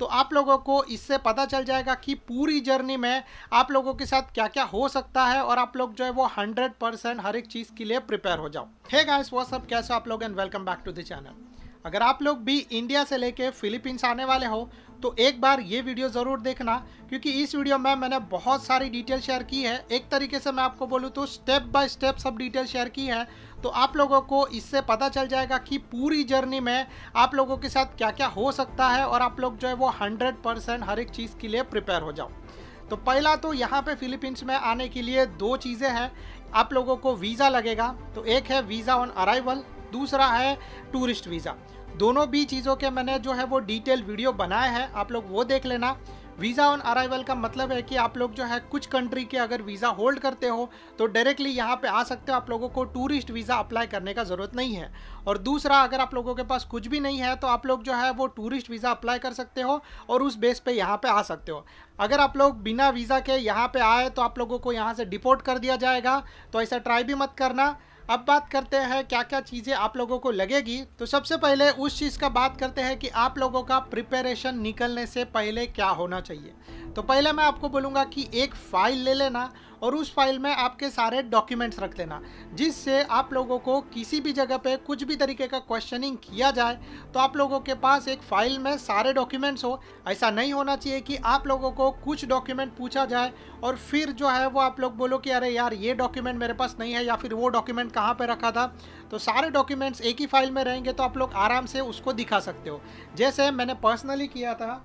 तो आप लोगों को इससे पता चल जाएगा कि पूरी जर्नी में आप लोगों के साथ क्या क्या हो सकता है और आप लोग जो है वो 100% हर एक चीज़ के लिए प्रिपेयर हो जाओ। हे गाइस, व्हाट्स अप, कैसे आप लोग and welcome back to the channel. अगर आप लोग भी इंडिया से लेके फिलीपींस आने वाले हो तो एक बार ये वीडियो ज़रूर देखना, क्योंकि इस वीडियो में मैंने बहुत सारी डिटेल शेयर की है। एक तरीके से मैं आपको बोलूँ तो स्टेप बाय स्टेप सब डिटेल शेयर की है, तो आप लोगों को इससे पता चल जाएगा कि पूरी जर्नी में आप लोगों के साथ क्या क्या हो सकता है और आप लोग जो है वो 100% हर एक चीज़ के लिए प्रिपेयर हो जाओ। तो पहला तो यहाँ पे फिलीपींस में आने के लिए दो चीज़ें हैं। आप लोगों को वीज़ा लगेगा, तो एक है वीज़ा ऑन अराइवल, दूसरा है टूरिस्ट वीज़ा। दोनों भी चीज़ों के मैंने जो है वो डिटेल वीडियो बनाए हैं, आप लोग वो देख लेना। वीज़ा ऑन अराइवल का मतलब है कि आप लोग जो है कुछ कंट्री के अगर वीज़ा होल्ड करते हो तो डायरेक्टली यहाँ पे आ सकते हो, आप लोगों को टूरिस्ट वीज़ा अप्लाई करने का ज़रूरत नहीं है। और दूसरा, अगर आप लोगों के पास कुछ भी नहीं है तो आप लोग जो है वो टूरिस्ट वीज़ा अप्लाई कर सकते हो और उस बेस पे यहाँ पे आ सकते हो। अगर आप लोग बिना वीज़ा के यहाँ पे आए तो आप लोगों को यहाँ से डिपोर्ट कर दिया जाएगा, तो ऐसा ट्राई भी मत करना। अब बात करते हैं क्या क्या चीज़ें आप लोगों को लगेगी। तो सबसे पहले उस चीज़ का बात करते हैं कि आप लोगों का प्रिपरेशन निकलने से पहले क्या होना चाहिए। तो पहले मैं आपको बोलूँगा कि एक फ़ाइल ले लेना और उस फाइल में आपके सारे डॉक्यूमेंट्स रख लेना, जिससे आप लोगों को किसी भी जगह पे कुछ भी तरीके का क्वेश्चनिंग किया जाए तो आप लोगों के पास एक फ़ाइल में सारे डॉक्यूमेंट्स हो। ऐसा नहीं होना चाहिए कि आप लोगों को कुछ डॉक्यूमेंट पूछा जाए और फिर जो है वो आप लोग बोलो कि अरे यार ये डॉक्यूमेंट मेरे पास नहीं है या फिर वो डॉक्यूमेंट कहाँ पे रखा था। तो सारे डॉक्यूमेंट्स एक ही फाइल में रहेंगे तो आप लोग आराम से उसको दिखा सकते हो। जैसे मैंने पर्सनली किया था,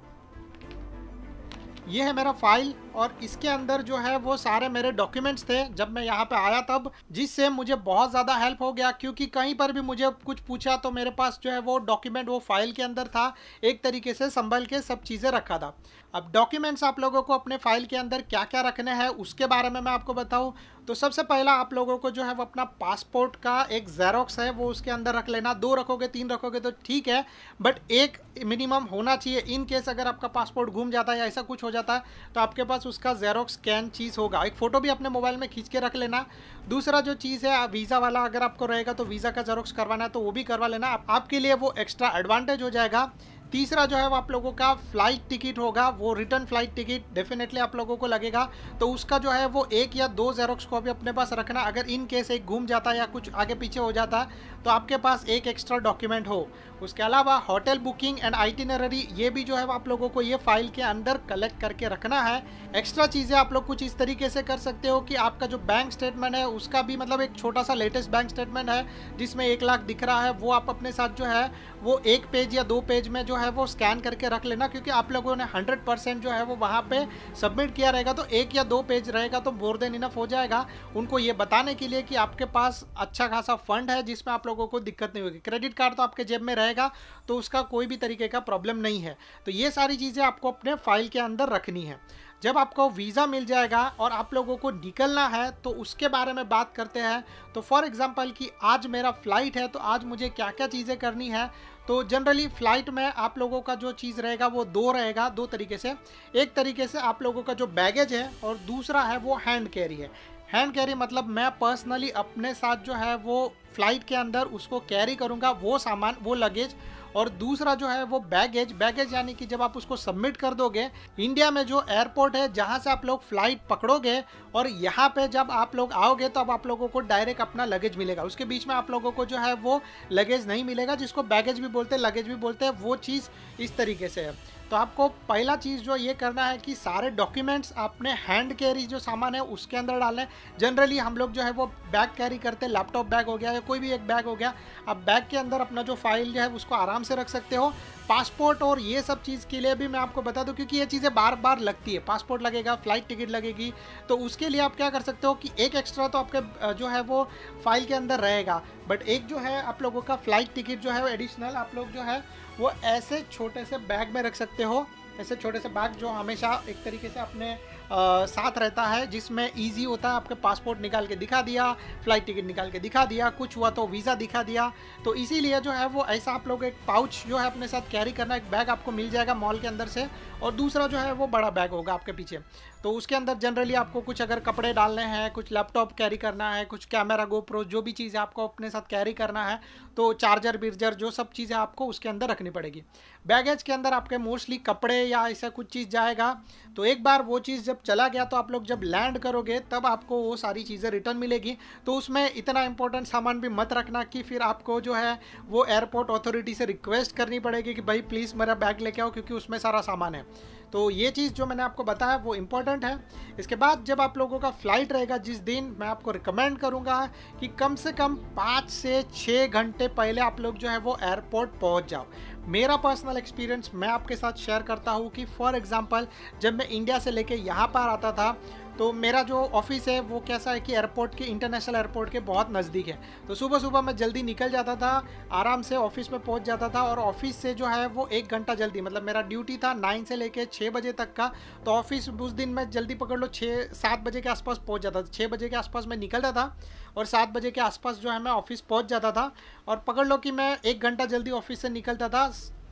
ये है मेरा फाइल और इसके अंदर जो है वो सारे मेरे डॉक्यूमेंट्स थे जब मैं यहाँ पे आया तब, जिससे मुझे बहुत ज़्यादा हेल्प हो गया, क्योंकि कहीं पर भी मुझे कुछ पूछा तो मेरे पास जो है वो डॉक्यूमेंट वो फाइल के अंदर था, एक तरीके से संभल के सब चीज़ें रखा था। अब डॉक्यूमेंट्स आप लोगों को अपने फाइल के अंदर क्या क्या रखने हैं उसके बारे में मैं आपको बताऊँ तो सबसे पहला आप लोगों को जो है वो अपना पासपोर्ट का एक जेरोक्स है वो उसके अंदर रख लेना। 2 रखोगे 3 रखोगे तो ठीक है, बट एक मिनिमम होना चाहिए। इन केस अगर आपका पासपोर्ट गुम जाता है या ऐसा कुछ हो जाता है तो आपके पास उसका जेरोक्स स्कैन चीज़ होगा। एक फ़ोटो भी अपने मोबाइल में खींच के रख लेना। दूसरा जो चीज़ है, वीज़ा वाला अगर आपको रहेगा तो वीज़ा का जेरोक्स करवाना है तो वो भी करवा लेना, आपके लिए वो एक्स्ट्रा एडवांटेज हो जाएगा। तीसरा जो है वो आप लोगों का फ़्लाइट टिकट होगा, वो रिटर्न फ़्लाइट टिकट डेफिनेटली आप लोगों को लगेगा, तो उसका जो है वो 1 या 2 जेरोक्स कॉपी अपने पास रखना। अगर इन केस एक घूम जाता है या कुछ आगे पीछे हो जाता है तो आपके पास एक एक्स्ट्रा डॉक्यूमेंट हो। उसके अलावा होटल बुकिंग एंड आइटिनरी, ये भी जो है आप लोगों को ये फाइल के अंदर कलेक्ट करके रखना है। एक्स्ट्रा चीज़ें आप लोग कुछ इस तरीके से कर सकते हो कि आपका जो बैंक स्टेटमेंट है उसका भी मतलब एक छोटा सा लेटेस्ट बैंक स्टेटमेंट है जिसमें 1 लाख दिख रहा है, वो आप अपने साथ जो है वो 1 पेज या 2 पेज में जो है वो स्कैन करके रख लेना, क्योंकि आप लोगों ने 100% जो है वो वहाँ पे सबमिट किया रहेगा तो 1 या 2 पेज रहेगा तो मोर देन इनफ हो जाएगा उनको ये बताने के लिए कि आपके पास अच्छा खासा फंड है जिसमें आप लोगों को दिक्कत नहीं होगी। क्रेडिट कार्ड तो आपके जेब में रहेगा तो उसका कोई भी तरीके का प्रॉब्लम नहीं है। तो ये सारी चीज़ें आपको अपने फाइल के अंदर रखनी है। जब आपको वीज़ा मिल जाएगा और आप लोगों को निकलना है तो उसके बारे में बात करते हैं। तो फॉर एग्जांपल कि आज मेरा फ़्लाइट है तो आज मुझे क्या क्या चीज़ें करनी है। तो जनरली फ़्लाइट में आप लोगों का जो चीज़ रहेगा वो 2 रहेगा, 2 तरीके से। एक तरीके से आप लोगों का जो बैगेज है और दूसरा है वो हैंड कैरी है। हैंड कैरी मतलब मैं पर्सनली अपने साथ जो है वो फ़्लाइट के अंदर उसको कैरी करूँगा, वो सामान, वो लगेज। और दूसरा जो है वो बैगेज यानी कि जब आप उसको सबमिट कर दोगे इंडिया में जो एयरपोर्ट है जहाँ से आप लोग फ़्लाइट पकड़ोगे और यहाँ पे जब आप लोग आओगे तो अब आप लोगों को डायरेक्ट अपना लगेज मिलेगा, उसके बीच में आप लोगों को जो है वो लगेज नहीं मिलेगा, जिसको बैगेज भी बोलते हैं लगेज भी बोलते हैं। वो चीज़ इस तरीके से है। तो आपको पहला चीज़ जो ये करना है कि सारे डॉक्यूमेंट्स अपने हैंड कैरी जो सामान है उसके अंदर डालें। जनरली हम लोग जो है वो बैग कैरी करते हैं, लैपटॉप बैग हो गया या कोई भी एक बैग हो गया। अब बैग के अंदर अपना जो फाइल जो है उसको आराम से रख सकते हो। पासपोर्ट और ये सब चीज़ के लिए भी मैं आपको बता दूं, क्योंकि ये चीज़ें बार बार लगती है, पासपोर्ट लगेगा, फ़्लाइट टिकट लगेगी, तो उसके लिए आप क्या कर सकते हो कि एक एक्स्ट्रा तो आपके जो है वो फाइल के अंदर रहेगा, बट एक जो है आप लोगों का फ़्लाइट टिकट जो है वो एडिशनल आप लोग जो है वो ऐसे छोटे से बैग में रख सकते हो। ऐसे छोटे से बैग जो हमेशा एक तरीके से अपने साथ रहता है, जिसमें इजी होता है। आपके पासपोर्ट निकाल के दिखा दिया, फ़्लाइट टिकट निकाल के दिखा दिया, कुछ हुआ तो वीज़ा दिखा दिया। तो इसीलिए जो है वो ऐसा आप लोग एक पाउच जो है अपने साथ कैरी करना, एक बैग आपको मिल जाएगा मॉल के अंदर से, और दूसरा जो है वो बड़ा बैग होगा आपके पीछे। तो उसके अंदर जनरली आपको कुछ अगर कपड़े डालने हैं, कुछ लैपटॉप कैरी करना है, कुछ कैमरा गोप्रो जो भी चीज़ें आपको अपने साथ कैरी करना है, तो चार्जर बिर्जर जो सब चीज़ें आपको उसके अंदर रखनी पड़ेगी। बैगेज के अंदर आपके मोस्टली कपड़े या ऐसा कुछ चीज़ जाएगा। तो एक बार वो चीज़ जब चला गया तो आप लोग जब लैंड करोगे तब आपको वो सारी चीज़ें रिटर्न मिलेगी। तो उसमें इतना इंपॉर्टेंट सामान भी मत रखना कि फिर आपको जो है वो एयरपोर्ट अथॉरिटी से रिक्वेस्ट करनी पड़ेगी कि भाई प्लीज़ मेरा बैग लेके आओ, क्योंकि उसमें सारा सामान है। तो ये चीज़ जो मैंने आपको बताया वो इम्पोर्टेंट है। इसके बाद जब आप लोगों का फ़्लाइट रहेगा जिस दिन, मैं आपको रिकमेंड करूँगा कि कम से कम 5 से 6 घंटे पहले आप लोग जो है वो एयरपोर्ट पहुँच जाओ। मेरा पर्सनल एक्सपीरियंस मैं आपके साथ शेयर करता हूँ कि फॉर एग्जांपल जब मैं इंडिया से लेके यहाँ पर आता था तो मेरा जो ऑफिस है वो कैसा है कि एयरपोर्ट के, इंटरनेशनल एयरपोर्ट के बहुत नज़दीक है। तो सुबह सुबह मैं जल्दी निकल जाता था, आराम से ऑफिस में पहुंच जाता था। और ऑफिस से जो है वो 1 घंटा जल्दी, मतलब मेरा ड्यूटी था 9 से लेके 6 बजे तक का, तो ऑफिस उस दिन मैं जल्दी पकड़ लो 6-7 बजे के आसपास पहुंच जाता था। 6 बजे के आसपास मैं निकलता था और 7 बजे के आसपास जो है मैं ऑफिस पहुँच जाता था। और पकड़ लो कि मैं 1 घंटा जल्दी ऑफिस से निकलता था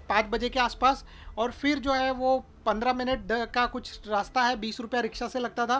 5 बजे के आसपास। और फिर जो है वो 15 मिनट का कुछ रास्ता है, 20 रुपया रिक्शा से लगता था,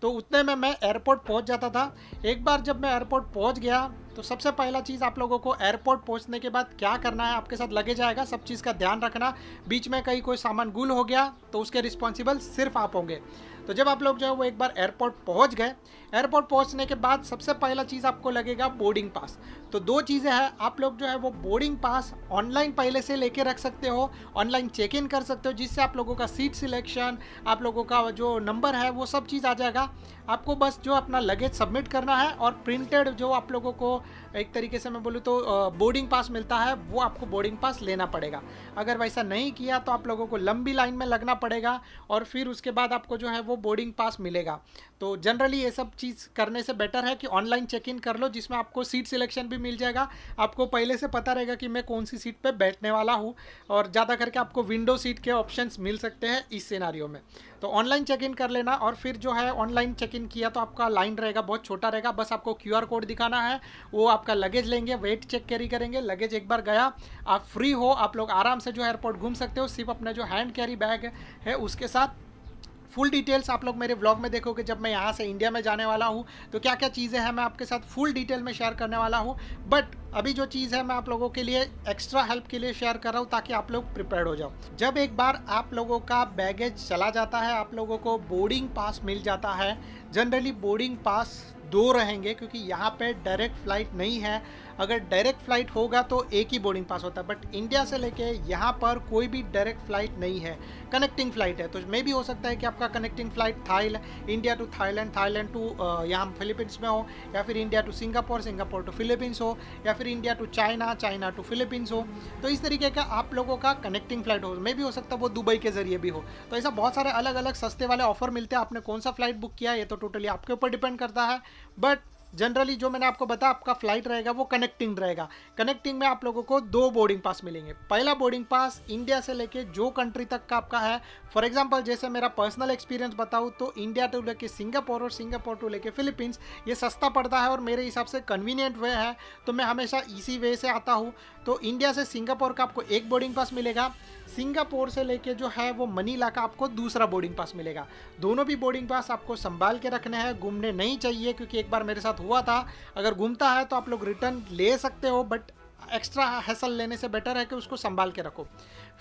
तो उतने में मैं एयरपोर्ट पहुंच जाता था। एक बार जब मैं एयरपोर्ट पहुंच गया तो सबसे पहला चीज़ आप लोगों को एयरपोर्ट पहुंचने के बाद क्या करना है, आपके साथ लगेज आएगा, सब चीज़ का ध्यान रखना। बीच में कहीं कोई सामान गुल हो गया तो उसके रिस्पॉन्सिबल सिर्फ आप होंगे। तो जब आप लोग जो है वो एक बार एयरपोर्ट पहुंच गए, एयरपोर्ट पहुंचने के बाद सबसे पहला चीज़ आपको लगेगा बोर्डिंग पास। तो 2 चीज़ें हैं, आप लोग जो है वो बोर्डिंग पास ऑनलाइन पहले से लेके रख सकते हो, ऑनलाइन चेक इन कर सकते हो, जिससे आप लोगों का सीट सिलेक्शन, आप लोगों का जो नंबर है वो सब चीज़ आ जाएगा। आपको बस जो अपना लगेज सबमिट करना है और प्रिंटेड जो आप लोगों को एक तरीके से मैं बोलूँ तो बोर्डिंग पास मिलता है, वो आपको बोर्डिंग पास लेना पड़ेगा। अगर वैसा नहीं किया तो आप लोगों को लंबी लाइन में लगना पड़ेगा और फिर उसके बाद आपको जो है वो बोर्डिंग पास मिलेगा। तो जनरली ये सब चीज़ करने से बेटर है कि ऑनलाइन चेक इन कर लो, जिसमें आपको सीट सिलेक्शन भी मिल जाएगा। आपको पहले से पता रहेगा कि मैं कौन सी सीट पे बैठने वाला हूँ, और ज़्यादा करके आपको विंडो सीट के ऑप्शंस मिल सकते हैं इस सिनेरियो में। तो ऑनलाइन चेक इन कर लेना। और फिर जो है ऑनलाइन चेक इन किया तो आपका लाइन रहेगा बहुत छोटा रहेगा, बस आपको QR कोड दिखाना है, वो आपका लगेज लेंगे, वेट चेक कैरी करेंगे। लगेज एक बार गया, आप फ्री हो, आप लोग आराम से जो एयरपोर्ट घूम सकते हो, सिर्फ अपना जो हैंड कैरी बैग है उसके साथ। फुल डिटेल्स आप लोग मेरे व्लॉग में देखोगे, जब मैं यहाँ से इंडिया में जाने वाला हूँ तो क्या क्या चीज़ें हैं मैं आपके साथ फुल डिटेल में शेयर करने वाला हूँ। बट अभी जो चीज़ है मैं आप लोगों के लिए एक्स्ट्रा हेल्प के लिए शेयर कर रहा हूँ ताकि आप लोग प्रिपेयर्ड हो जाओ। जब एक बार आप लोगों का बैगेज चला जाता है, आप लोगों को बोर्डिंग पास मिल जाता है। जनरली बोर्डिंग पास 2 रहेंगे क्योंकि यहाँ पे डायरेक्ट फ़्लाइट नहीं है। अगर डायरेक्ट फ़्लाइट होगा तो एक ही बोर्डिंग पास होता है, बट इंडिया से लेके यहाँ पर कोई भी डायरेक्ट फ़्लाइट नहीं है, कनेक्टिंग फ़्लाइट है। तो मे भी हो सकता है कि आपका connecting flight India to Thailand, Thailand to यहाँ फिलीपींस में हो, या फिर India to Singapore, Singapore to Philippines हो, या फिर India to China, China to Philippines हो। तो इस तरीके का आप लोगों का कनेक्टिंग फ़्लाइट हो। मे भी हो सकता है वो दुबई के ज़रिए भी हो। तो ऐसा बहुत सारे अलग अलग सस्ते वाले ऑफर मिलते हैं। आपने कौन सा फ़्लाइट बुक किया है ये तो टोटली आपके ऊपर डिपेंड करता है। बट जनरली जो मैंने आपको बताया, आपका फ्लाइट रहेगा वो कनेक्टिंग रहेगा। कनेक्टिंग में आप लोगों को 2 बोर्डिंग पास मिलेंगे। पहला बोर्डिंग पास इंडिया से लेके जो कंट्री तक का आपका है। फॉर एग्जांपल जैसे मेरा पर्सनल एक्सपीरियंस बताऊँ तो इंडिया टू लेके सिंगापुर और सिंगापुर टू लेके फिलीपींस ये सस्ता पड़ता है और मेरे हिसाब से कन्वीनियंट वे है, तो मैं हमेशा इसी वे से आता हूँ। तो इंडिया से सिंगापुर का आपको 1 बोर्डिंग पास मिलेगा, सिंगापुर से लेके जो है वो मनीला का आपको दूसरा बोर्डिंग पास मिलेगा। दोनों भी बोर्डिंग पास आपको संभाल के रखने हैं, घूमने नहीं चाहिए, क्योंकि एक बार मेरे साथ हुआ था। अगर घूमता है तो आप लोग रिटर्न ले सकते हो, बट एक्स्ट्रा हैसल लेने से बेटर है कि उसको संभाल के रखो।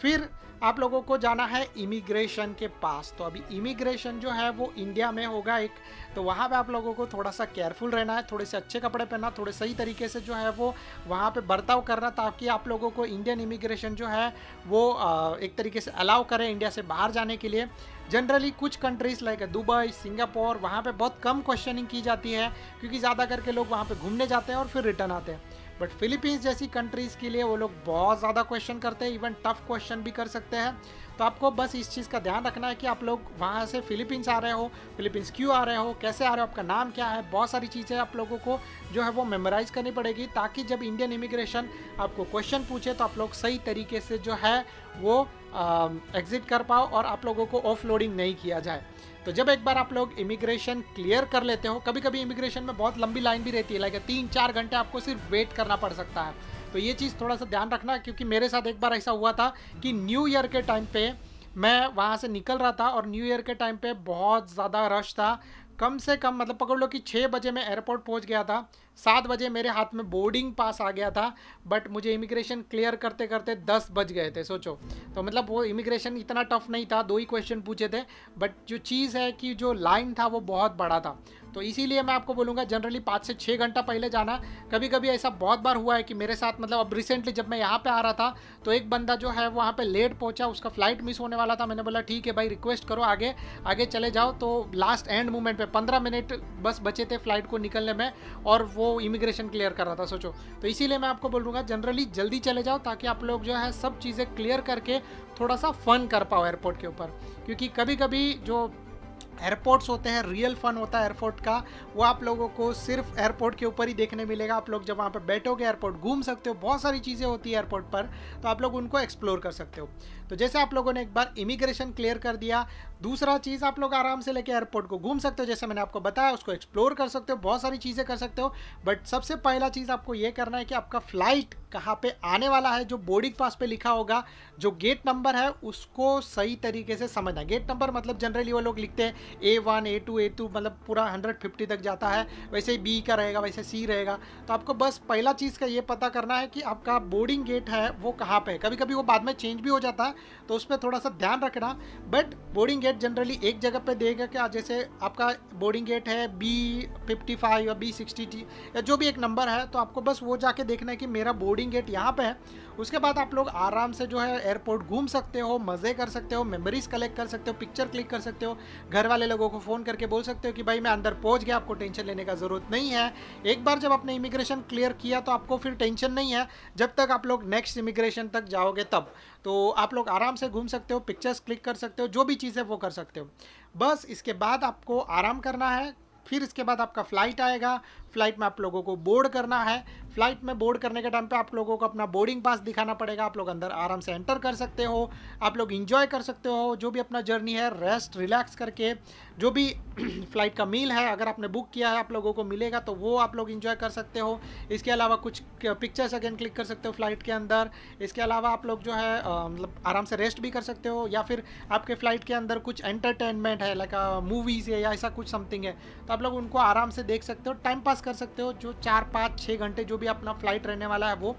फिर आप लोगों को जाना है इमिग्रेशन के पास। तो अभी इमिग्रेशन जो है वो इंडिया में होगा एक, तो वहाँ पे आप लोगों को थोड़ा सा केयरफुल रहना है, थोड़े से अच्छे कपड़े पहनना, थोड़े सही तरीके से जो है वो वहाँ पे बर्ताव करना, ताकि आप लोगों को इंडियन इमिग्रेशन जो है वो एक तरीके से अलाउ करे इंडिया से बाहर जाने के लिए। जनरली कुछ कंट्रीज़ लाइक दुबई, सिंगापुर, वहाँ पे बहुत कम क्वेश्चनिंग की जाती है, क्योंकि ज़्यादा करके लोग वहाँ पे घूमने जाते हैं और फिर रिटर्न आते हैं। बट फिलीपींस जैसी कंट्रीज़ के लिए वो लोग बहुत ज़्यादा क्वेश्चन करते हैं, इवन टफ क्वेश्चन भी कर सकते हैं। तो आपको बस इस चीज़ का ध्यान रखना है कि आप लोग वहाँ से फिलीपींस आ रहे हो, फिलीपींस क्यों आ रहे हो, कैसे आ रहे हो, आपका नाम क्या है, बहुत सारी चीज़ें आप लोगों को जो है वो मेमोराइज़ करनी पड़ेगी, ताकि जब इंडियन इमिग्रेशन आपको क्वेश्चन पूछे तो आप लोग सही तरीके से जो है वो एग्ज़िट कर पाओ और आप लोगों को ऑफ लोडिंग नहीं किया जाए। तो जब एक बार आप लोग इमिग्रेशन क्लियर कर लेते हो, कभी कभी इमिग्रेशन में बहुत लंबी लाइन भी रहती है, लाइक 3-4 घंटे आपको सिर्फ वेट करना पड़ सकता है। तो ये चीज़ थोड़ा सा ध्यान रखना, क्योंकि मेरे साथ एक बार ऐसा हुआ था कि न्यू ईयर के टाइम पे मैं वहाँ से निकल रहा था और न्यू ईयर के टाइम पे बहुत ज़्यादा रश था। कम से कम मतलब पकड़ लो कि 6 बजे मैं एयरपोर्ट पहुँच गया था, 7 बजे मेरे हाथ में बोर्डिंग पास आ गया था, बट मुझे इमिग्रेशन क्लियर करते करते 10 बज गए थे, सोचो। तो मतलब वो इमिग्रेशन इतना टफ नहीं था, 2 ही क्वेश्चन पूछे थे, बट जो चीज़ है कि जो लाइन था वो बहुत बड़ा था। तो इसीलिए मैं आपको बोलूँगा जनरली 5 से 6 घंटा पहले जाना। कभी कभी ऐसा बहुत बार हुआ है कि मेरे साथ, मतलब अब रिसेंटली जब मैं यहाँ पे आ रहा था तो एक बंदा जो है वहाँ पे लेट पहुँचा, उसका फ्लाइट मिस होने वाला था। मैंने बोला ठीक है भाई, रिक्वेस्ट करो आगे आगे चले जाओ। तो लास्ट एंड मोमेंट पे 15 मिनट बस बचे थे फ्लाइट को निकलने में और वो इमिग्रेशन क्लियर कर रहा था, सोचो। तो इसीलिए मैं आपको बोलूँगा जनरली जल्दी चले जाओ ताकि आप लोग जो है सब चीज़ें क्लियर करके थोड़ा सा फन कर पाओ एयरपोर्ट के ऊपर। क्योंकि कभी कभी जो एयरपोर्ट्स होते हैं, रियल फन होता है एयरपोर्ट का, वो आप लोगों को सिर्फ एयरपोर्ट के ऊपर ही देखने मिलेगा। आप लोग जब वहाँ पे बैठोगे, एयरपोर्ट घूम सकते हो, बहुत सारी चीज़ें होती है एयरपोर्ट पर, तो आप लोग उनको एक्सप्लोर कर सकते हो। तो जैसे आप लोगों ने एक बार इमिग्रेशन क्लियर कर दिया, दूसरा चीज़ आप लोग आराम से लेके एयरपोर्ट को घूम सकते हो, जैसे मैंने आपको बताया, उसको एक्सप्लोर कर सकते हो, बहुत सारी चीज़ें कर सकते हो। बट सबसे पहला चीज़ आपको ये करना है कि आपका फ्लाइट कहाँ पे आने वाला है, जो बोर्डिंग पास पे लिखा होगा, जो गेट नंबर है उसको सही तरीके से समझना। गेट नंबर मतलब जनरली वो लोग लिखते हैं A1 A2 A2, मतलब पूरा 150 तक जाता है, वैसे ही B का रहेगा, वैसे C रहेगा। तो आपको बस पहला चीज़ का ये पता करना है कि आपका बोर्डिंग गेट है वो कहाँ पे है। कभी कभी वो बाद में चेंज भी हो जाता है, तो उस पर थोड़ा सा ध्यान रखना। बट बोर्डिंग गेट जनरली एक जगह पे देगा क्या, जैसे आपका बोर्डिंग गेट है B55 या B60 या जो भी एक नंबर है, तो आपको बस वो जाके देखना है कि मेरा बोर्डिंग गेट यहाँ पे है। उसके बाद आप लोग आराम से जो है एयरपोर्ट घूम सकते हो, मज़े कर सकते हो, मेमोरीज कलेक्ट कर सकते हो, पिक्चर क्लिक कर सकते हो, घर वाले लोगों को फ़ोन करके बोल सकते हो कि भाई मैं अंदर पहुंच गया, आपको टेंशन लेने का ज़रूरत नहीं है। एक बार जब आपने इमिग्रेशन क्लियर किया तो आपको फिर टेंशन नहीं है, जब तक आप लोग नेक्स्ट इमिग्रेशन तक जाओगे तब। तो आप लोग आराम से घूम सकते हो, पिक्चर्स क्लिक कर सकते हो, जो भी चीज़ है वो कर सकते हो। बस इसके बाद आपको आराम करना है। फिर इसके बाद आपका फ़्लाइट आएगा, फ़्लाइट में आप लोगों को बोर्ड करना है। फ़्लाइट में बोर्ड करने के टाइम पे आप लोगों को अपना बोर्डिंग पास दिखाना पड़ेगा। आप लोग अंदर आराम से एंटर कर सकते हो, आप लोग इंजॉय कर सकते हो जो भी अपना जर्नी है, रेस्ट रिलैक्स करके। जो भी फ़्लाइट का मील है अगर आपने बुक किया है आप लोगों को मिलेगा, तो वो आप लोग इंजॉय कर सकते हो। इसके अलावा कुछ पिक्चर्स अगेन क्लिक कर सकते हो फ़्लाइट के अंदर। इसके अलावा आप लोग जो है मतलब आराम से रेस्ट भी कर सकते हो, या फिर आपके फ़्लाइट के अंदर कुछ एंटरटेनमेंट है, लाइक मूवीज़ है या ऐसा कुछ समथिंग है, तो आप लोग उनको आराम से देख सकते हो, टाइम पास कर सकते हो। जो 4-5-6 घंटे जो भी अपना फ़्लाइट रहने वाला है वो।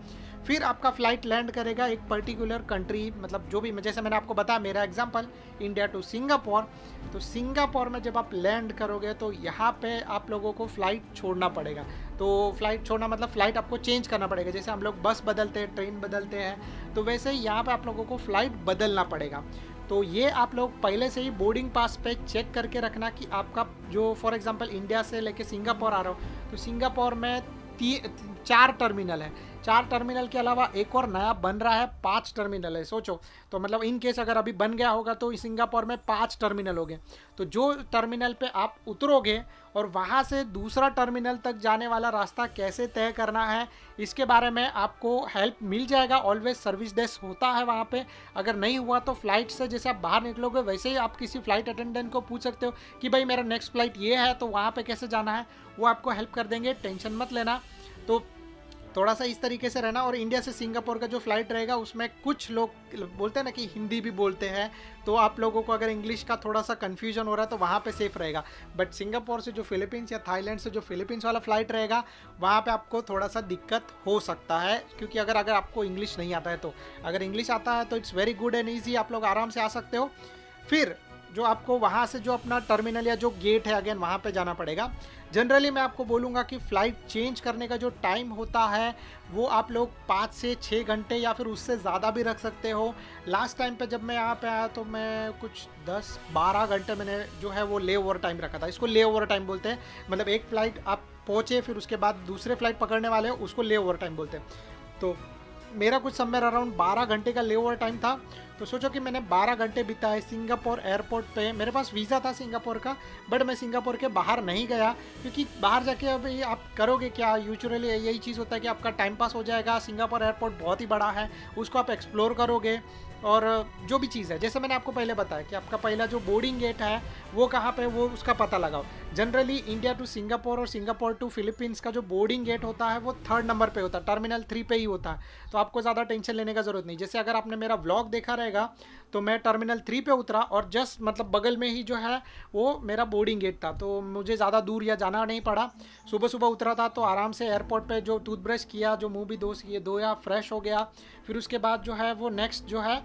फिर आपका फ़्लाइट लैंड करेगा एक पर्टिकुलर कंट्री, मतलब जो भी, जैसे मैंने आपको बताया मेरा एग्जांपल इंडिया टू सिंगापुर। तो सिंगापुर में जब आप लैंड करोगे तो यहाँ पे आप लोगों को फ़्लाइट छोड़ना पड़ेगा। तो फ़्लाइट छोड़ना मतलब फ़्लाइट आपको चेंज करना पड़ेगा। जैसे हम लोग बस बदलते हैं, ट्रेन बदलते हैं, तो वैसे ही यहाँ पर आप लोगों को फ़्लाइट बदलना पड़ेगा। तो ये आप लोग पहले से ही बोर्डिंग पास पे चेक करके रखना कि आपका जो, फॉर एग्जांपल इंडिया से लेके सिंगापुर आ रहा हो, तो सिंगापुर में 4 टर्मिनल है। 4 टर्मिनल के अलावा एक और नया बन रहा है, 5 टर्मिनल है, सोचो। तो मतलब इन केस अगर अभी बन गया होगा तो सिंगापुर में 5 टर्मिनल हो गए। तो जो टर्मिनल पे आप उतरोगे और वहाँ से दूसरा टर्मिनल तक जाने वाला रास्ता कैसे तय करना है, इसके बारे में आपको हेल्प मिल जाएगा। ऑलवेज सर्विस डेस्क होता है वहाँ पे। अगर नहीं हुआ तो फ्लाइट से जैसे आप बाहर निकलोगे वैसे ही आप किसी फ्लाइट अटेंडेंट को पूछ सकते हो कि भाई मेरा नेक्स्ट फ्लाइट ये है, तो वहाँ पे कैसे जाना है, वो आपको हेल्प कर देंगे, टेंशन मत लेना। तो थोड़ा सा इस तरीके से रहना। और इंडिया से सिंगापुर का जो फ्लाइट रहेगा उसमें कुछ लोग बोलते हैं ना कि हिंदी भी बोलते हैं, तो आप लोगों को अगर इंग्लिश का थोड़ा सा कन्फ्यूजन हो रहा है तो वहाँ पे सेफ रहेगा। बट सिंगापुर से जो फिलीपींस या थाईलैंड से जो फिलीपींस वाला फ्लाइट रहेगा वहाँ पे आपको थोड़ा सा दिक्कत हो सकता है, क्योंकि अगर आपको इंग्लिश नहीं आता है तो। अगर इंग्लिश आता है तो it's very good and easy, आप लोग आराम से आ सकते हो। फिर जो आपको वहाँ से जो अपना टर्मिनल या जो गेट है अगेन वहाँ पे जाना पड़ेगा। जनरली मैं आपको बोलूँगा कि फ़्लाइट चेंज करने का जो टाइम होता है वो आप लोग 5 से 6 घंटे या फिर उससे ज़्यादा भी रख सकते हो। लास्ट टाइम पे जब मैं यहाँ पे आया तो मैं कुछ 10-12 घंटे मैंने जो है वो ले ओवर टाइम रखा था। इसको ले ओवर टाइम बोलते हैं, मतलब एक फ़्लाइट आप पहुँचे फिर उसके बाद दूसरे फ्लाइट पकड़ने वाले हो, उसको ले ओवर टाइम बोलते हैं। तो मेरा कुछ समवेयर अराउंड 12 घंटे का ले ओवर टाइम था। तो सोचो कि मैंने 12 घंटे बिताए सिंगापुर एयरपोर्ट पे। मेरे पास वीज़ा था सिंगापुर का, बट मैं सिंगापुर के बाहर नहीं गया, क्योंकि बाहर जाके अभी आप करोगे क्या, यूजुअली यही चीज़ होता है कि आपका टाइम पास हो जाएगा। सिंगापुर एयरपोर्ट बहुत ही बड़ा है, उसको आप एक्सप्लोर करोगे। और जो भी चीज़ है, जैसे मैंने आपको पहले बताया कि आपका पहला जो बोर्डिंग गेट है वो कहाँ पे, वो उसका पता लगाओ। जनरली इंडिया टू सिंगापुर और सिंगापुर टू फिलीपींस का जो बोर्डिंग गेट होता है वो 3rd नंबर पे होता है, टर्मिनल 3 पे ही होता है। तो आपको ज़्यादा टेंशन लेने का ज़रूरत नहीं। जैसे अगर आपने मेरा व्लॉग देखा रहेगा रहेगा। तो मैं टर्मिनल 3 पे उतरा और जस्ट मतलब बगल में ही जो है वो मेरा बोर्डिंग गेट था, तो मुझे ज़्यादा दूर या जाना नहीं पड़ा। सुबह सुबह उतरा था तो आराम से एयरपोर्ट पे जो टूथब्रश किया, जो मुंह भी धोया, फ्रेश हो गया। फिर उसके बाद जो है वो नेक्स्ट जो है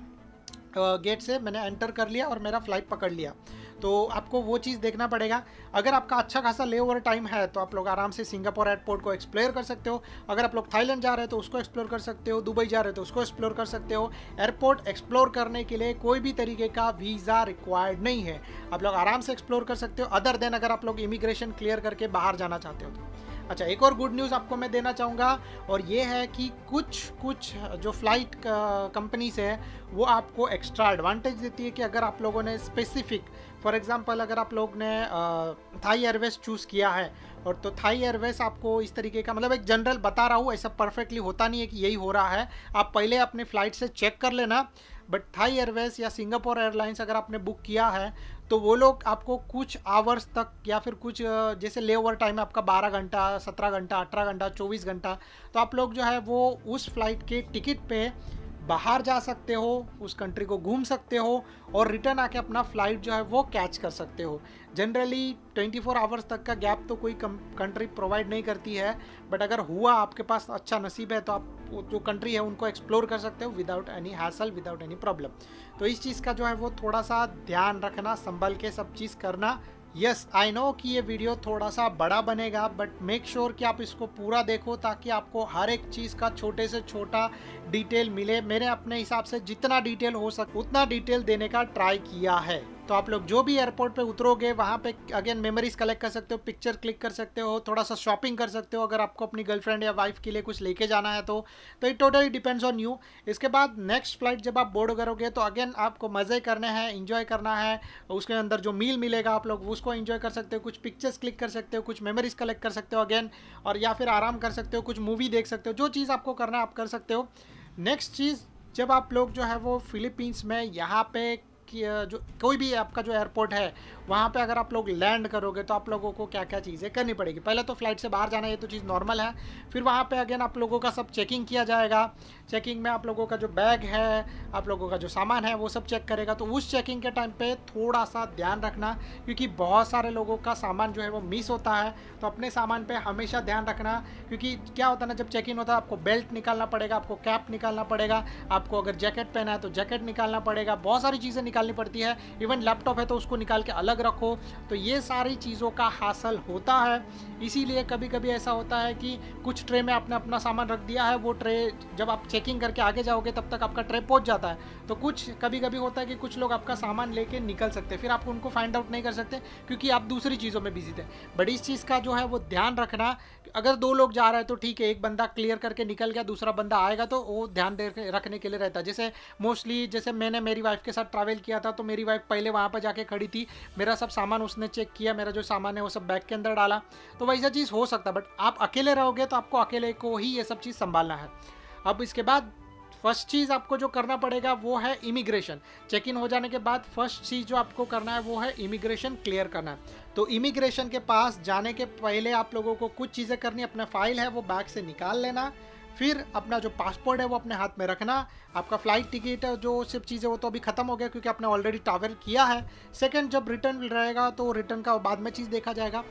गेट से मैंने एंटर कर लिया और मेरा फ़्लाइट पकड़ लिया। तो आपको वो चीज़ देखना पड़ेगा। अगर आपका अच्छा खासा ले ओवर टाइम है तो आप लोग आराम से सिंगापुर एयरपोर्ट को एक्सप्लोर कर सकते हो। अगर आप लोग थाईलैंड जा रहे हो तो उसको एक्सप्लोर कर सकते हो, दुबई जा रहे हो तो उसको एक्सप्लोर कर सकते हो। एयरपोर्ट एक्सप्लोर करने के लिए कोई भी तरीके का वीज़ा रिक्वायर्ड नहीं है, आप लोग आराम से एक्सप्लोर कर सकते हो, अदर देन अगर आप लोग इमिग्रेशन क्लियर करके बाहर जाना चाहते हो तो। अच्छा, एक और गुड न्यूज़ आपको मैं देना चाहूँगा, और ये है कि कुछ जो फ़्लाइट कंपनीज है वो आपको एक्स्ट्रा एडवांटेज देती है कि अगर आप लोगों ने स्पेसिफिक, फॉर एग्जांपल अगर आप लोग ने थाई एयरवेज चूज़ किया है, और तो थाई एयरवेज आपको इस तरीके का, मतलब एक जनरल बता रहा हूँ, ऐसा परफेक्टली होता नहीं है कि यही हो रहा है, आप पहले अपने फ़्लाइट से चेक कर लेना। बट थाई एयरवेज या सिंगापुर एयरलाइंस अगर आपने बुक किया है तो वो लोग आपको कुछ आवर्स तक या फिर कुछ जैसे ले ओवर टाइम है आपका 12 घंटा, 17 घंटा, 18 घंटा, 24 घंटा, तो आप लोग जो है वो उस फ्लाइट के टिकट पे बाहर जा सकते हो, उस कंट्री को घूम सकते हो और रिटर्न आके अपना फ़्लाइट जो है वो कैच कर सकते हो। जनरली 24 आवर्स तक का गैप तो कोई कंट्री प्रोवाइड नहीं करती है, बट अगर हुआ, आपके पास अच्छा नसीब है, तो आप जो कंट्री है उनको एक्सप्लोर कर सकते हो without any hassle, without any problem. तो इस चीज़ का जो है वो थोड़ा सा ध्यान रखना, संभल के सब चीज़ करना। यस, आई नो कि ये वीडियो थोड़ा सा बड़ा बनेगा, बट मेक श्योर कि आप इसको पूरा देखो ताकि आपको हर एक चीज़ का छोटे से छोटा डिटेल मिले। मैंने अपने हिसाब से जितना डिटेल हो सके उतना डिटेल देने का ट्राई किया है। तो आप लोग जो भी एयरपोर्ट पे उतरोगे वहाँ पे अगेन मेमोरीज कलेक्ट कर सकते हो, पिक्चर क्लिक कर सकते हो, थोड़ा सा शॉपिंग कर सकते हो अगर आपको अपनी गर्लफ्रेंड या वाइफ के लिए कुछ लेके जाना है तो it totally depends on you. इसके बाद नेक्स्ट फ्लाइट जब आप बोर्ड करोगे तो अगेन आपको मज़े करने हैं, इंजॉय करना है। उसके अंदर जो मील मिलेगा आप लोग उसको इंजॉय कर सकते हो, कुछ पिक्चर्स क्लिक कर सकते हो, कुछ मेमोरीज कलेक्ट कर सकते हो अगेन, और या फिर आराम कर सकते हो, कुछ मूवी देख सकते हो, जो चीज़ आपको करना है आप कर सकते हो। नेक्स्ट चीज़, जब आप लोग जो है वो फिलीपींस में यहाँ पे जो कोई भी आपका जो एयरपोर्ट है वहाँ पे अगर आप लोग लैंड करोगे तो आप लोगों को क्या क्या चीज़ें करनी पड़ेगी। पहले तो फ्लाइट से बाहर जाना, ये तो चीज़ नॉर्मल है। फिर वहाँ पे अगेन आप लोगों का सब चेकिंग किया जाएगा। चेकिंग में आप लोगों का जो बैग है, आप लोगों का जो सामान है वो सब चेक करेगा। तो उस चेकिंग के टाइम पे थोड़ा सा ध्यान रखना, क्योंकि बहुत सारे लोगों का सामान जो है वो मिस होता है। तो अपने सामान पे हमेशा ध्यान रखना, क्योंकि क्या होता है ना, जब चेक इन होता है आपको बेल्ट निकालना पड़ेगा, आपको कैप निकालना पड़ेगा, आपको अगर जैकेट पहना है तो जैकेट निकालना पड़ेगा, बहुत सारी चीज़ें निकालनी पड़ती है। इवन लैपटॉप है तो उसको निकाल के अलग रखो। तो ये सारी चीज़ों का हासिल होता है। इसीलिए कभी कभी ऐसा होता है कि कुछ ट्रे में आपने अपना सामान रख दिया है, वो ट्रे जब आप चेकिंग करके आगे जाओगे तब तक आपका ट्रे पहुंच जाता है। तो कुछ कभी कभी होता है कि कुछ लोग आपका सामान लेके निकल सकते हैं, फिर आप उनको फाइंड आउट नहीं कर सकते क्योंकि आप दूसरी चीज़ों में बिजी थे। बट इस चीज़ का जो है वो ध्यान रखना, अगर 2 लोग जा रहे हैं तो ठीक है, एक बंदा क्लियर करके निकल गया, दूसरा बंदा आएगा तो वो ध्यान रखने के लिए रहता है। जैसे मोस्टली जैसे मैंने मेरी वाइफ के साथ ट्रैवल किया था तो मेरी वाइफ पहले वहाँ पर जाके खड़ी थी, मेरा सब सामान उसने चेक किया, मेरा जो सामान है वो सब बैग के अंदर डाला। तो वैसा चीज़ हो सकता है, बट आप अकेले रहोगे तो आपको अकेले को ही ये सब चीज़ संभालना है। अब इसके बाद फर्स्ट चीज़ आपको जो करना पड़ेगा वो है इमिग्रेशन। चेक इन हो जाने के बाद फर्स्ट चीज़ जो आपको करना है वो है इमिग्रेशन क्लियर करना है। तो इमिग्रेशन के पास जाने के पहले आप लोगों को कुछ चीज़ें करनी, अपना फाइल है वो बैग से निकाल लेना, फिर अपना जो पासपोर्ट है वो अपने हाथ में रखना, आपका फ़्लाइट टिकट है, जो सब चीज़ें वो तो अभी ख़त्म हो गया क्योंकि आपने ऑलरेडी ट्रैवल किया है। सेकंड, जब रिटर्न रहेगा तो रिटर्न का बाद में चीज़ देखा जाएगा।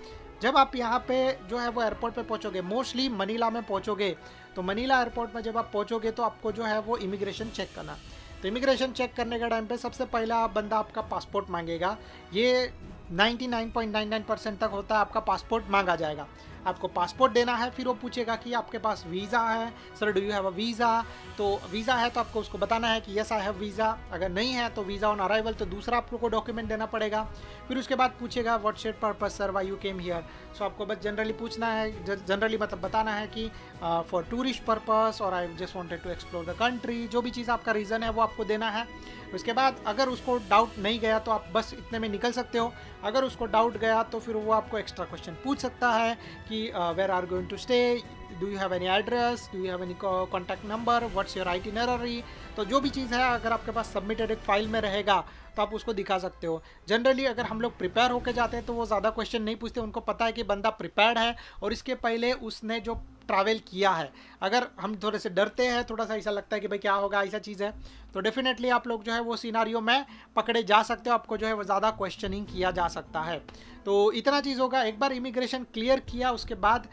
जब आप यहाँ पे जो है वो एयरपोर्ट पे पहुँचोगे, मोस्टली मनीला में पहुँचोगे, तो मनीला एयरपोर्ट में जब आप पहुँचोगे तो आपको जो है वो इमिग्रेशन चेक करना। तो इमिग्रेशन चेक करने के टाइम पे सबसे पहला बंदा आपका पासपोर्ट मांगेगा। ये 99.99% तक होता है, आपका पासपोर्ट मांगा जाएगा। आपको पासपोर्ट देना है, फिर वो पूछेगा कि आपके पास वीज़ा है, sir do you have a visa. तो वीज़ा है तो आपको उसको बताना है कि यस आई हैव वीज़ा। अगर नहीं है तो वीज़ा ऑन अराइवल, तो दूसरा आप लोग को डॉक्यूमेंट देना पड़ेगा। फिर उसके बाद पूछेगा what's your purpose sir, why you came here. So आपको बस जनरली पूछना है, जनरली मतलब बताना है कि फॉर टूरिस्ट पर्पस और I just wanted to explore the country. जो भी चीज़ आपका रीज़न है वो आपको देना है। उसके बाद अगर उसको डाउट नहीं गया तो आप बस इतने में निकल सकते हो। अगर उसको डाउट गया तो फिर वो आपको एक्स्ट्रा क्वेश्चन पूछ सकता है कि where are going to stay, do you have any address, do you have any contact number, what's your itinerary. तो जो भी चीज़ है अगर आपके पास सबमिटेड एक फाइल में रहेगा तो आप उसको दिखा सकते हो। जनरली अगर हम लोग प्रिपेयर होकर जाते हैं तो वो ज़्यादा क्वेश्चन नहीं पूछते, उनको पता है कि बंदा प्रिपेयर्ड है और इसके पहले उसने जो ट्रैवल किया है। अगर हम थोड़े से डरते हैं, थोड़ा सा ऐसा लगता है कि भाई क्या होगा, ऐसा चीज़ है, तो डेफिनेटली आप लोग जो है वो सिनारियो में पकड़े जा सकते हो, आपको जो है वो ज़्यादा क्वेश्चनिंग किया जा सकता है। तो इतना चीज़ होगा। एक बार इमिग्रेशन क्लियर किया उसके बाद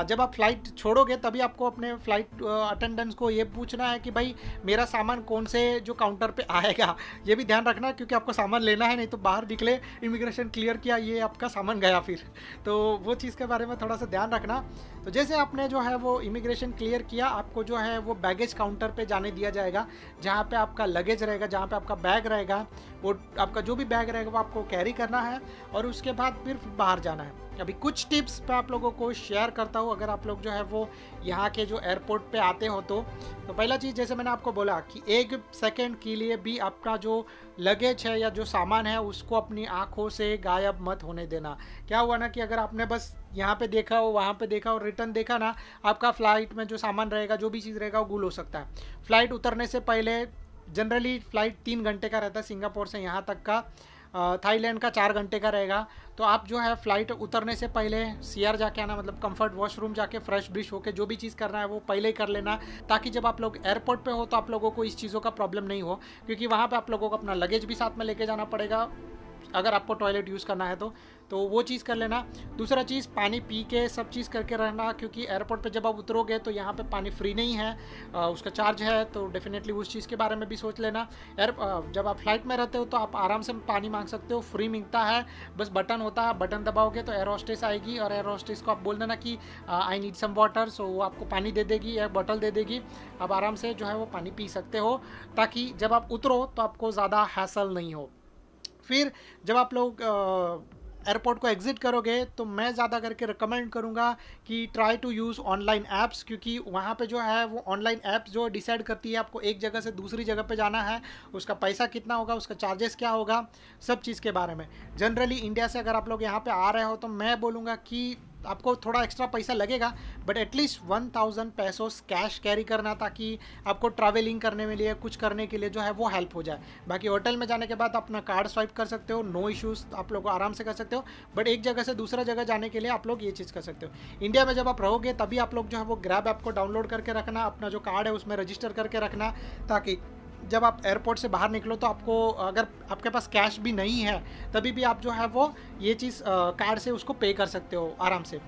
जब आप फ्लाइट छोड़ोगे तभी आपको अपने फ्लाइट अटेंडेंट्स को ये पूछना है कि भाई मेरा सामान कौन से जो काउंटर पे आएगा। ये भी ध्यान रखना क्योंकि आपको सामान लेना है, नहीं तो बाहर निकले इमिग्रेशन क्लियर किया ये आपका सामान गया फिर, तो वो चीज़ के बारे में थोड़ा सा ध्यान रखना। तो जैसे आपने जो है वो इमिग्रेशन क्लियर किया, आपको जो है वो बैगेज काउंटर पे जाने दिया जाएगा, जहाँ पे आपका लगेज रहेगा, जहाँ पे आपका बैग रहेगा, वो आपका जो भी बैग रहेगा वो आपको कैरी करना है और उसके बाद फिर बाहर जाना है। अभी कुछ टिप्स मैं आप लोगों को शेयर करता हूँ, अगर आप लोग जो है वो यहाँ के जो एयरपोर्ट पे आते हो तो पहला चीज़ जैसे मैंने आपको बोला कि 1 सेकंड के लिए भी अपना जो लगेज है या जो सामान है उसको अपनी आंखों से गायब मत होने देना। क्या हुआ ना कि अगर आपने बस यहाँ पे देखा हो, वहाँ पे देखा हो, रिटर्न देखा ना, आपका फ्लाइट में जो सामान रहेगा, जो भी चीज़ रहेगा वो गुल हो सकता है। फ्लाइट उतरने से पहले जनरली फ़्लाइट 3 घंटे का रहता है सिंगापुर से यहाँ तक का, थाईलैंड का 4 घंटे का रहेगा। तो आप जो है फ़्लाइट उतरने से पहले सीआर जाके आना, मतलब कंफर्ट वॉशरूम जाके फ्रेश ब्रिश होके जो भी चीज़ करना है वो पहले ही कर लेना, ताकि जब आप लोग एयरपोर्ट पे हो तो आप लोगों को इस चीज़ों का प्रॉब्लम नहीं हो, क्योंकि वहाँ पे आप लोगों को अपना लगेज भी साथ में लेके जाना पड़ेगा अगर आपको टॉयलेट यूज़ करना है तो वो चीज़ कर लेना। दूसरा चीज़, पानी पी के सब चीज़ करके रहना, क्योंकि एयरपोर्ट पे जब आप उतरोगे तो यहाँ पे पानी फ्री नहीं है, उसका चार्ज है, तो डेफिनेटली उस चीज़ के बारे में भी सोच लेना। जब आप फ्लाइट में रहते हो तो आप आराम से पानी मांग सकते हो, फ्री मिलता है, बस बटन होता है, बटन दबाओगे तो एयर होस्टेस आएगी और एयर होस्टेस को आप बोल देना कि आई नीड सम वाटर, सो वो आपको पानी दे देगी, एक बॉटल दे देगी, आप आराम से जो है वो पानी पी सकते हो, ताकि जब आप उतरो तो आपको ज़्यादा हैसल नहीं हो। फिर जब आप लोग एयरपोर्ट को एग्ज़िट करोगे तो मैं ज़्यादा करके रिकमेंड करूँगा कि try to use online apps, क्योंकि वहाँ पे जो है वो ऑनलाइन ऐप्स जो डिसाइड करती है आपको एक जगह से दूसरी जगह पे जाना है, उसका पैसा कितना होगा, उसका चार्जेस क्या होगा, सब चीज़ के बारे में। जनरली इंडिया से अगर आप लोग यहाँ पे आ रहे हो तो मैं बोलूँगा कि आपको थोड़ा एक्स्ट्रा पैसा लगेगा, बट एटलीस्ट 1000 पैसोस कैश कैरी करना, ताकि आपको ट्रैवलिंग करने में लिए कुछ करने के लिए जो है वो हेल्प हो जाए। बाकी होटल में जाने के बाद अपना कार्ड स्वाइप कर सकते हो, नो इश्यूज़, आप लोग आराम से कर सकते हो, बट एक जगह से दूसरा जगह जाने के लिए आप लोग ये चीज़ कर सकते हो। इंडिया में जब आप रहोगे तभी आप लोग जो है वो ग्रैब ऐप को डाउनलोड करके रखना, अपना जो कार्ड है उसमें रजिस्टर करके रखना, ताकि जब आप एयरपोर्ट से बाहर निकलो तो आपको, अगर आपके पास कैश भी नहीं है तभी भी आप जो है वो ये चीज़ कार्ड से उसको पे कर सकते हो आराम से।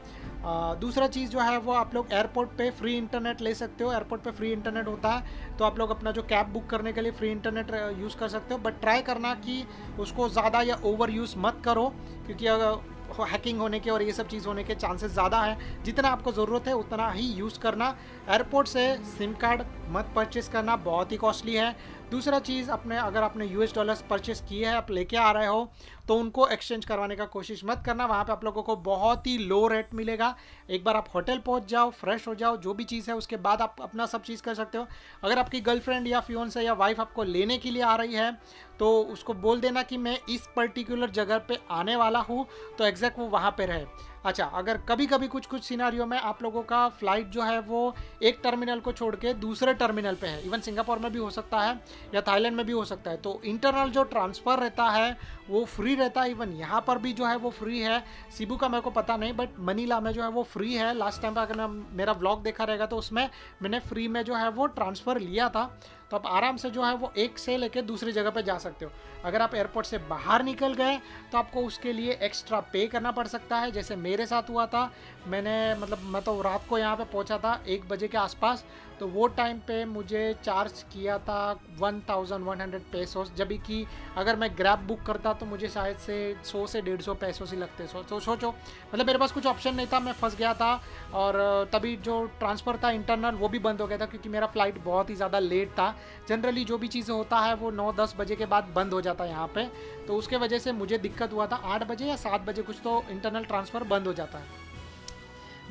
दूसरा चीज़ जो है वो आप लोग एयरपोर्ट पे फ्री इंटरनेट ले सकते हो, एयरपोर्ट पे फ्री इंटरनेट होता है, तो आप लोग अपना जो कैब बुक करने के लिए फ्री इंटरनेट यूज़ कर सकते हो, बट ट्राई करना कि उसको ज़्यादा या ओवर यूज़ मत करो, क्योंकि अगर हैकिंग होने के और ये सब चीज़ होने के चांसेस ज़्यादा है। जितना आपको ज़रूरत है उतना ही यूज़ करना। एयरपोर्ट से सिम कार्ड मत परचेस करना, बहुत ही कॉस्टली है। दूसरा चीज़, अगर आपने US डॉलर्स परचेस किए हैं, आप लेके आ रहे हो, तो उनको एक्सचेंज करवाने का कोशिश मत करना, वहाँ पे आप लोगों को बहुत ही लो रेट मिलेगा। एक बार आप होटल पहुँच जाओ, फ्रेश हो जाओ, जो भी चीज़ है उसके बाद आप अपना सब चीज़ कर सकते हो। अगर आपकी गर्लफ्रेंड या फियोन्से या वाइफ आपको लेने के लिए आ रही है तो उसको बोल देना कि मैं इस पर्टिकुलर जगह पे आने वाला हूँ, तो एग्जैक्ट वो वहाँ पे रहे। अच्छा, अगर कभी कभी कुछ सिनारियो में आप लोगों का फ्लाइट जो है वो एक टर्मिनल को छोड़ के दूसरे टर्मिनल पे है, इवन सिंगापुर में भी हो सकता है या थाईलैंड में भी हो सकता है, तो इंटरनल जो ट्रांसफ़र रहता है वो फ्री रहता है। इवन यहाँ पर भी जो है वो फ्री है, सीबू का मेरे को पता नहीं, बट मनीला में जो है वो फ्री है। लास्ट टाइम अगर मेरा व्लॉग देखा रहेगा तो उसमें मैंने फ्री में जो है वो ट्रांसफ़र लिया था, तो आप आराम से जो है वो एक से लेके दूसरी जगह पे जा सकते हो। अगर आप एयरपोर्ट से बाहर निकल गए तो आपको उसके लिए एक्स्ट्रा पे करना पड़ सकता है, जैसे मेरे साथ हुआ था। मैं तो रात को यहाँ पे पहुँचा था 1 बजे के आसपास, तो वो टाइम पे मुझे चार्ज किया था 1100 पेसोस, जब कि अगर मैं ग्रैब बुक करता तो मुझे शायद से 100 से 150 पेसोस ही लगते। तो सोचो, मतलब मेरे पास कुछ ऑप्शन नहीं था, मैं फंस गया था, और तभी जो ट्रांसफ़र था इंटरनल वो भी बंद हो गया था, क्योंकि मेरा फ़्लाइट बहुत ही ज़्यादा लेट था। जनरली जो भी चीज़ें होता है वो 9-10 बजे के बाद बंद हो जाता है यहाँ पे, तो उसके वजह से मुझे दिक्कत हुआ था। 8 बजे या 7 बजे कुछ तो इंटरनल ट्रांसफ़र बंद हो जाता है।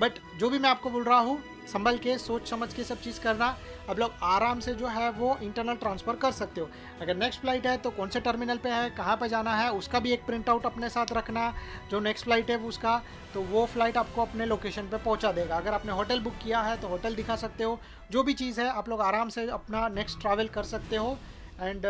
बट जो भी मैं आपको बोल रहा हूँ, संभल के सोच समझ के सब चीज़ करना। अब लोग आराम से जो है वो इंटरनल ट्रांसफ़र कर सकते हो। अगर नेक्स्ट फ़्लाइट है तो कौन से टर्मिनल पे है, कहाँ पे जाना है, उसका भी एक प्रिंट आउट अपने साथ रखना। जो नेक्स्ट फ़्लाइट है उसका, तो वो फ़्लाइट आपको अपने लोकेशन पे पहुंचा देगा। अगर आपने होटल बुक किया है तो होटल दिखा सकते हो। जो भी चीज़ है आप लोग आराम से अपना नेक्स्ट ट्रैवल कर सकते हो। एंड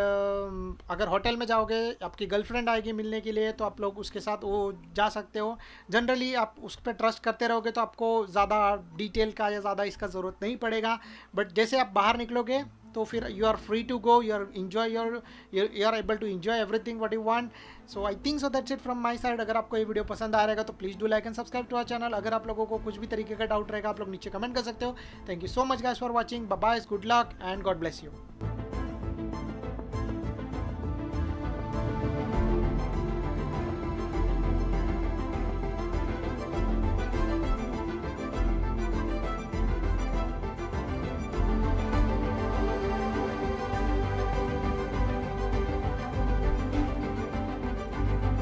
अगर होटल में जाओगे, आपकी गर्लफ्रेंड आएगी मिलने के लिए, तो आप लोग उसके साथ वो जा सकते हो। जनरली आप उस पर ट्रस्ट करते रहोगे तो आपको ज़्यादा डिटेल का या ज़्यादा इसका ज़रूरत नहीं पड़ेगा। बट जैसे आप बाहर निकलोगे तो फिर you are free to go, you are able to enjoy everything what you want. So I think so that's it from my side. अगर आपको ये वीडियो पसंद आ रहेगा तो please do like and subscribe to our channel. अगर आप लोगों को कुछ भी तरीके का डाउट रहेगा आप लोग नीचे कमेंट कर सकते हो। Thank you so much guys for watching, bye bye, good luck and God bless you.